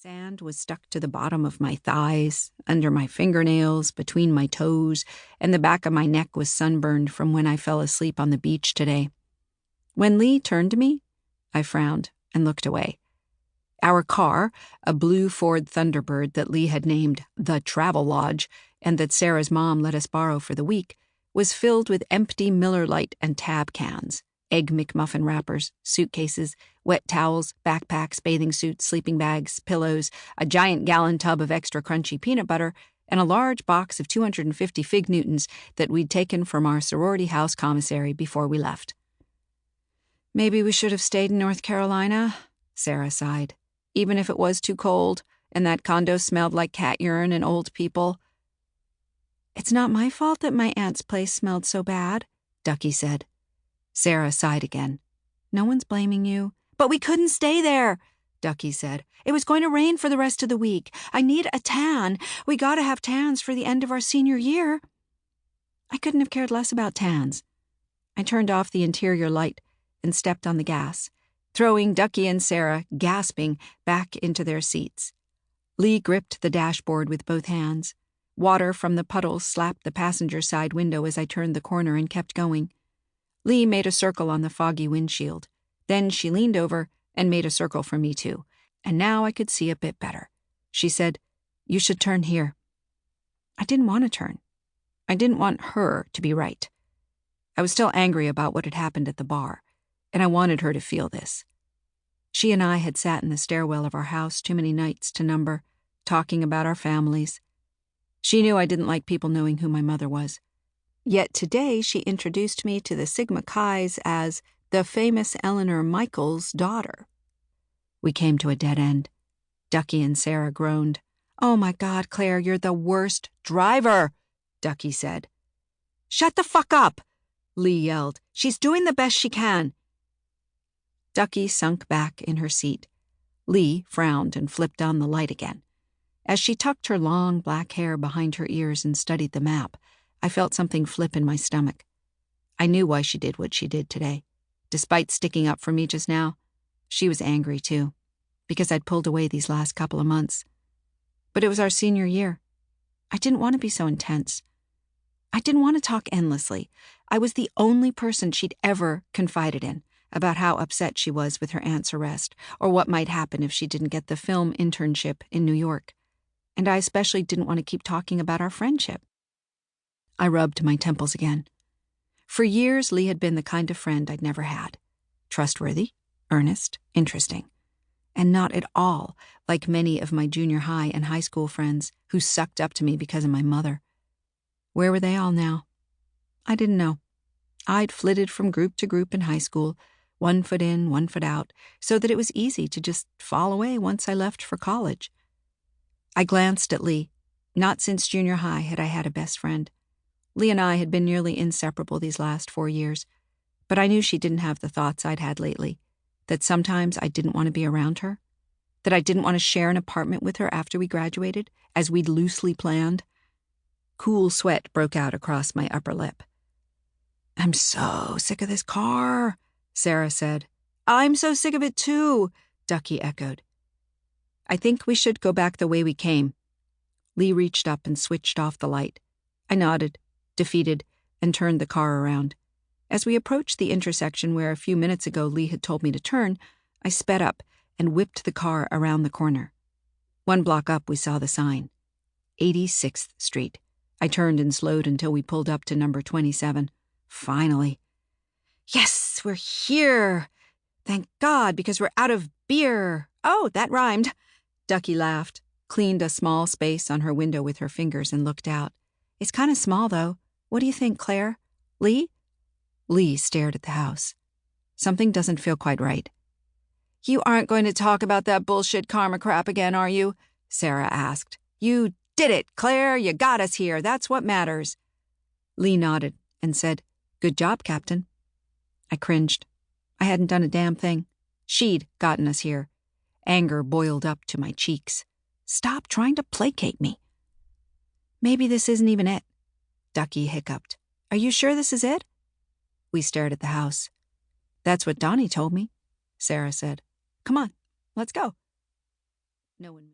Sand was stuck to the bottom of my thighs, under my fingernails, between my toes, and the back of my neck was sunburned from when I fell asleep on the beach today. When Lee turned to me, I frowned and looked away. Our car, a blue Ford Thunderbird that Lee had named the Travel Lodge and that Sarah's mom let us borrow for the week, was filled with empty Miller Lite and Tab cans, Egg McMuffin wrappers, suitcases, wet towels, backpacks, bathing suits, sleeping bags, pillows, a giant gallon tub of extra crunchy peanut butter, and a large box of 250 Fig Newtons that we'd taken from our sorority house commissary before we left. "Maybe we should have stayed in North Carolina," Sarah sighed, "even if it was too cold and that condo smelled like cat urine and old people." "It's not my fault that my aunt's place smelled so bad," Ducky said. Sarah sighed again. "No one's blaming you." "But we couldn't stay there," Ducky said. "It was going to rain for the rest of the week. I need a tan. We gotta have tans for the end of our senior year." I couldn't have cared less about tans. I turned off the interior light and stepped on the gas, throwing Ducky and Sarah, gasping, back into their seats. Lee gripped the dashboard with both hands. Water from the puddles slapped the passenger side window as I turned the corner and kept going. Lee made a circle on the foggy windshield. Then she leaned over and made a circle for me too, and now I could see a bit better. She said, "You should turn here." I didn't want to turn. I didn't want her to be right. I was still angry about what had happened at the bar, and I wanted her to feel this. She and I had sat in the stairwell of our house too many nights to number, talking about our families. She knew I didn't like people knowing who my mother was. Yet today she introduced me to the Sigma Chi's as the famous Clare Michaels' daughter. We came to a dead end. Ducky and Sarah groaned. "Oh my God, Claire, you're the worst driver," Ducky said. "Shut the fuck up," Lee yelled. "She's doing the best she can." Ducky sunk back in her seat. Lee frowned and flipped on the light again. As she tucked her long black hair behind her ears and studied the map, I felt something flip in my stomach. I knew why she did what she did today. Despite sticking up for me just now, she was angry too, because I'd pulled away these last couple of months. But it was our senior year. I didn't want to be so intense. I didn't want to talk endlessly. I was the only person she'd ever confided in about how upset she was with her aunt's arrest, or what might happen if she didn't get the film internship in New York. And I especially didn't want to keep talking about our friendship. I rubbed my temples again. For years, Lee had been the kind of friend I'd never had. Trustworthy, earnest, interesting. And not at all like many of my junior high and high school friends who sucked up to me because of my mother. Where were they all now? I didn't know. I'd flitted from group to group in high school, 1 foot in, 1 foot out, so that it was easy to just fall away once I left for college. I glanced at Lee. Not since junior high had I had a best friend. Lee and I had been nearly inseparable these last 4 years, but I knew she didn't have the thoughts I'd had lately, that sometimes I didn't want to be around her, that I didn't want to share an apartment with her after we graduated, as we'd loosely planned. Cool sweat broke out across my upper lip. "I'm so sick of this car," Sarah said. "I'm so sick of it too," Ducky echoed. "I think we should go back the way we came." Lee reached up and switched off the light. I nodded, defeated, and turned the car around. As we approached the intersection where a few minutes ago Lee had told me to turn, I sped up and whipped the car around the corner. 1 block up, we saw the sign. 86th Street. I turned and slowed until we pulled up to number 27. Finally. "Yes, we're here. Thank God, because we're out of beer. Oh, that rhymed." Ducky laughed, cleaned a small space on her window with her fingers, and looked out. "It's kind of small, though. What do you think, Claire? Lee?" Lee stared at the house. "Something doesn't feel quite right." "You aren't going to talk about that bullshit karma crap again, are you?" Sarah asked. "You did it, Claire. You got us here. That's what matters." Lee nodded and said, "Good job, Captain." I cringed. I hadn't done a damn thing. She'd gotten us here. Anger boiled up to my cheeks. Stop trying to placate me. "Maybe this isn't even it," Ducky hiccuped. "Are you sure this is it?" We stared at the house. "That's what Donnie told me," Sarah said. "Come on, let's go." No one moved.